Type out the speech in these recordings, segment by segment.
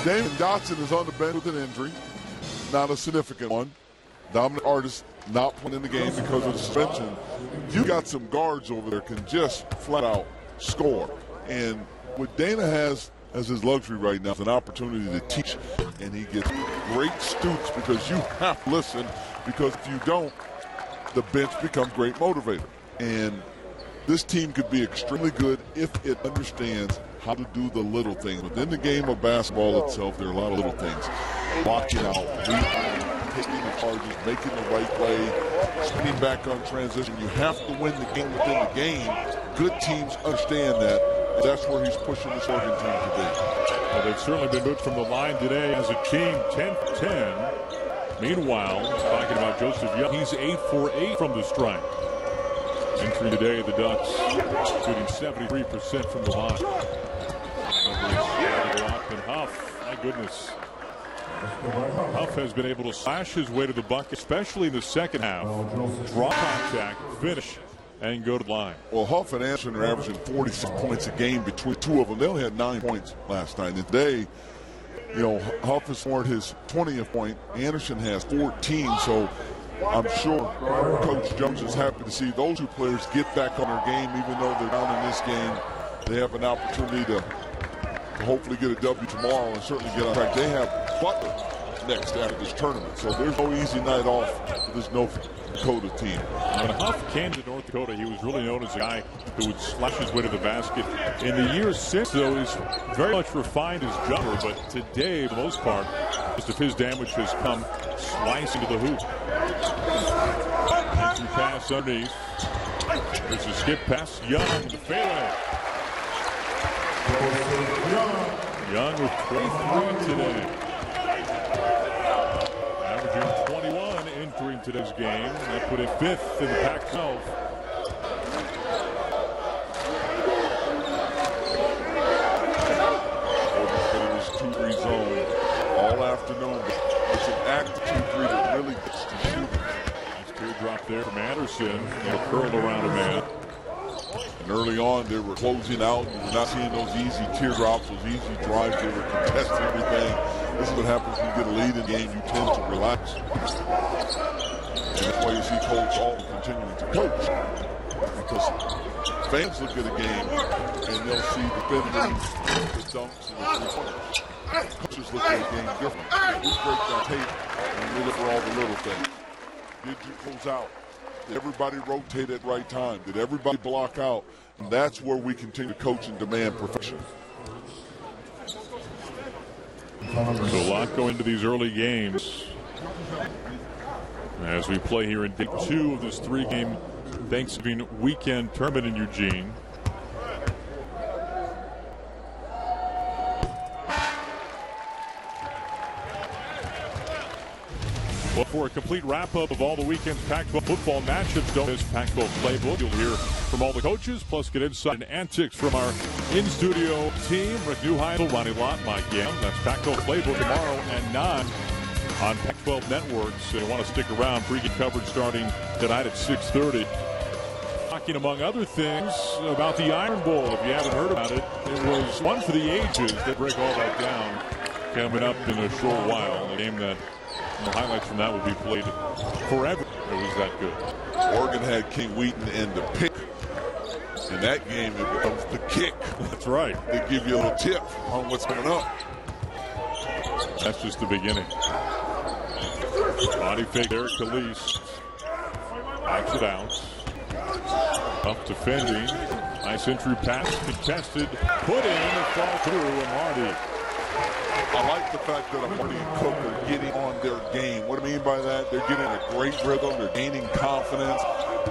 Damon Dotson is on the bench with an injury, not a significant one. Dominant artist not playing in the game because of the suspension. You got some guards over there can just flat out score. And what Dana has as his luxury right now is an opportunity to teach, and he gets great students because you have to listen, because if you don't, the bench becomes great motivator. And this team could be extremely good if it understands how to do the little things. Within the game of basketball itself, there are a lot of little things. Blocking out, taking the charges, making the right play, spinning back on transition. You have to win the game within the game. Good teams understand that. That's where he's pushing this Oregon team to be. Well, they've certainly been good from the line today as a team, 10-10. Meanwhile, talking about Joseph Young, he's 8 for 8 from the stripe. Entering today, the Ducks shooting 73% from the line. And Huff, my goodness. Huff has been able to slash his way to the bucket, especially in the second half. Draw contact, finish, and go to the line. Well, Huff and Anderson are averaging 46 points a game between two of them. They only had 9 points last night. And today, you know, Huff has scored his 20th point. Anderson has 14, so I'm sure Coach Jones is happy to see those two players get back on their game. Even though they're down in this game, they have an opportunity to hopefully get a W tomorrow and certainly get on track. They have Butler next after this tournament, so there's no easy night off for this North Dakota team. When Huff came to North Dakota, he was really known as a guy who would slash his way to the basket. In the years since, though, he's very much refined his jumper, but today, for the most part, most of his damage has come slicing to the hoop. Entry pass underneath. There's a skip pass. Young, the fadeaway. Young with 23 today. Averaging 21 entering today's game. That put him 5th in the Pac-12. It was 2-3 zone all afternoon. It's an active 2-3 that really gets to shoot. Nice teardrop there from Anderson. A curl around a man. And early on, they were closing out. You were not seeing those easy teardrops, those easy drives. They were contesting everything. This is what happens when you get a lead in the game. You tend to relax. And that's why you see Coach Alton continuing to coach. Because fans look at a game and they'll see the bending, the dunks, and the three-pointers. Coaches look at a game differently. We break down tape and we look for all the little things. Did you close out? Did everybody rotate at the right time? Did everybody block out? And that's where we continue to coach and demand perfection. So a lot going into these early games as we play here in day 2 of this 3-game Thanksgiving weekend tournament in Eugene. Well, for a complete wrap-up of all the weekend's Pac-12 football matchups, don't miss Pac-12 Playbook. You'll hear from all the coaches, plus get insight and antics from our in-studio team. Rick Neuheisel, Ronnie Lott, Mike Yam. That's Pac-12 Playbook tomorrow at 9 on Pac-12 Networks. So you want to stick around. Pre-game coverage starting tonight at 6:30. Talking, among other things, about the Iron Bowl. If you haven't heard about it, it was one for the ages. They break all that down coming up in a short while. A game that the highlights from that will be played forever. It was that good. Oregon had King Wheaton and the pick. In that game, it becomes the kick. That's right. They give you a little tip on what's coming up. That's just the beginning. Body fake there, Khalees. Backs it out. Up defending. Nice entry pass, contested. Put in and fall through, Marty. I like the fact that Marty and Cook are getting on their game. What I mean by that, they're getting a great rhythm. They're gaining confidence.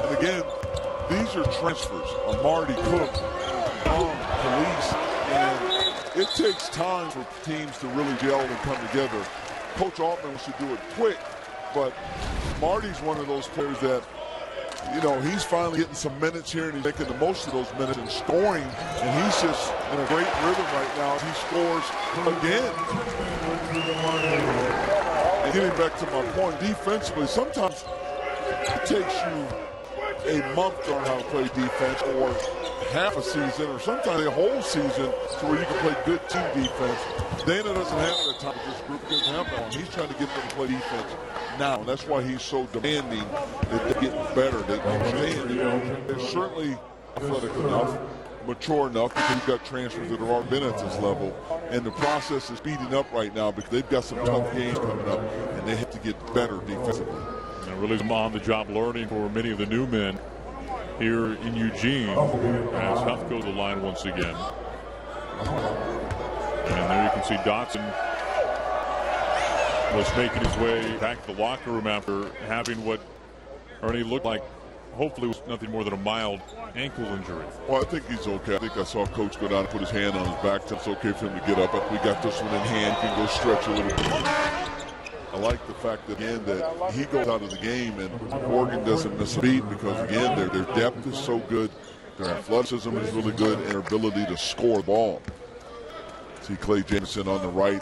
And again, these are transfers. Marty, Cook, Khalees, and it takes time for teams to really gel and come together. Coach Altman should do it quick, but Marty's one of those players that, you know, he's finally getting some minutes here, and he's making the most of those minutes and scoring, and he's just in a great rhythm right now. He scores again. And getting back to my point, defensively, sometimes it takes you a month to learn how to play defense, or half a season or sometimes a whole season to where you can play good team defense. Dana doesn't have it at times. This group doesn't have that one. He's trying to get them to play defense now, and that's why he's so demanding that they get better. They understand they're certainly athletic enough, mature enough, because you've got transfers that have already been at this level, and the process is speeding up right now because they've got some tough games coming up, and they have to get better defensively. And really some on-the-job learning for many of the new men here in Eugene as Huff goes to the line once again. And there you can see Dotson was making his way back to the locker room after having what Ernie looked like hopefully was nothing more than a mild ankle injury. Well, I think he's okay. I think I saw Coach go down and put his hand on his back. It's okay for him to get up. We got this one in hand. He can go stretch a little bit. I like the fact that, again, that he goes out of the game and Oregon doesn't miss a beat because, again, their depth is so good. Their athleticism is really good, and their ability to score the ball. See Clay Jameson on the right.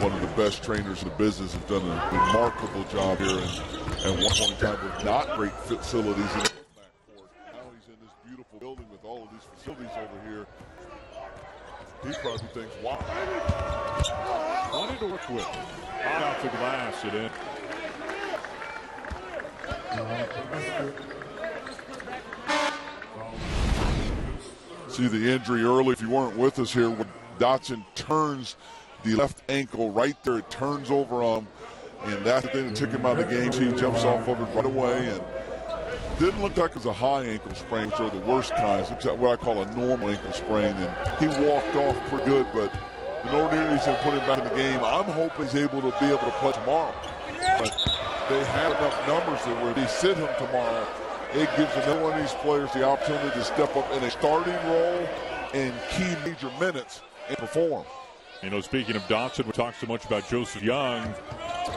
One of the best trainers in the business, has done a remarkable job here. And at one point in time with not great facilities in the backcourt. Now he's in this beautiful building with all of these facilities over here. He probably thinks, wow. Wanted to work with. Out the glass, it in. See the injury early. If you weren't with us here, when Dotson turns the left ankle right there, it turns over on him, and that's the thing that took him out of the game. So he jumps off of it right away, and didn't look like it was a high ankle sprain, which are the worst kinds, except what I call a normal ankle sprain. And he walked off pretty good, but the Northern Indians have put him back in the game. I'm hoping he's able to be able to play tomorrow. But they have enough numbers that where they sit him tomorrow, it gives another one of these players the opportunity to step up in a starting role in key major minutes and perform. You know, speaking of Dotson, we talked so much about Joseph Young,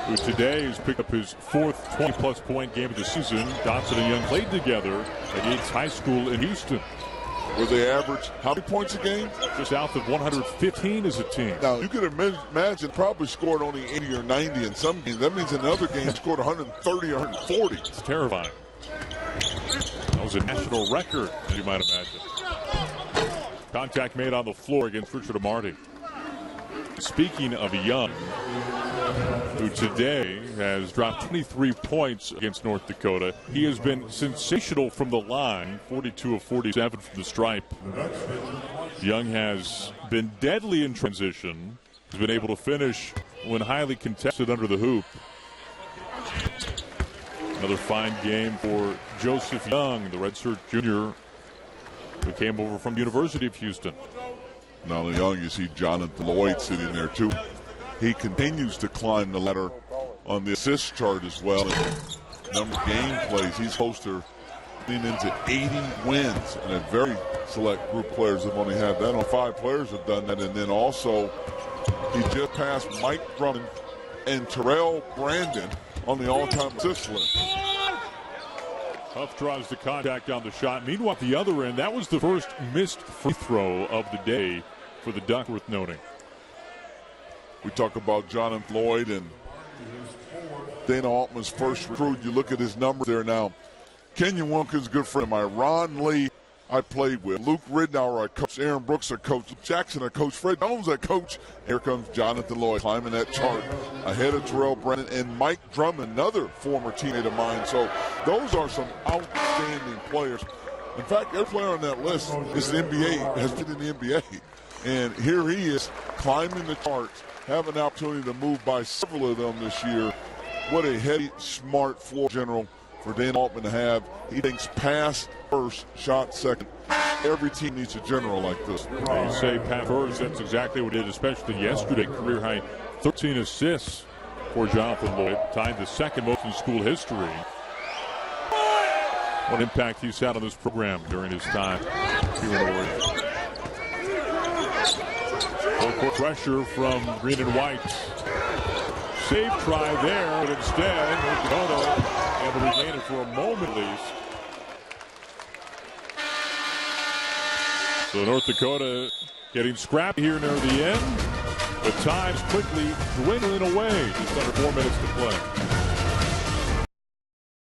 who today has picked up his fourth 20-plus point game of the season. Dotson and Young played together at Yates High School in Houston. Where they average how many points a game? Just south of 115 as a team. Now, you could imagine probably scored only 80 or 90 in some games. That means in another game scored 130 or 140. It's terrifying. That was a national record, as you might imagine. Contact made on the floor against Richard Amarty. Speaking of Young, who today has dropped 23 points against North Dakota, he has been sensational from the line, 42 of 47 from the stripe. Young has been deadly in transition. He's been able to finish when highly contested under the hoop. Another fine game for Joseph Young, the redshirt junior who came over from the University of Houston. Not only Young, you see Jonathan Lloyd sitting there too. He continues to climb the ladder on the assist chart as well. And number of game plays, he's close to getting into 80 wins, and a very select group of players have only had that. 5 players have done that, and then also he just passed Mike Drummond and Terrell Brandon on the all-time assist list. Huff draws the contact on the shot. Meanwhile, at the other end, that was the first missed free throw of the day for the Duck, worth noting. We talk about Jonathan Lloyd and Dana Altman's first recruit. You look at his numbers there now. Kenyon Wilkins, good friend of mine. Ron Lee, I played with. Luke Ridnour, I coached. Aaron Brooks, I coached. Jackson, I coached. Fred Jones, I coached. Here comes Jonathan Lloyd climbing that chart ahead of Terrell Brennan and Mike Drummond, another former teammate of mine. So those are some outstanding players. In fact, every player on that list is the NBA, has been in the NBA. And here he is climbing the charts, having an opportunity to move by several of them this year. What a heady, smart floor general for Dana Altman to have. He thinks pass first, shot second. Every team needs a general like this. You say pass first, that's exactly what he did, especially yesterday. Career high 13 assists for Jonathan Lloyd, tied the second most in school history. What impact he's had on this program during his time here in Oregon. Full-court pressure from green and white. Save try there, but instead, North Dakota able to regain it for a moment at least. So North Dakota getting scrappy here near the end, but time's quickly dwindling away. Just under 4 minutes to play.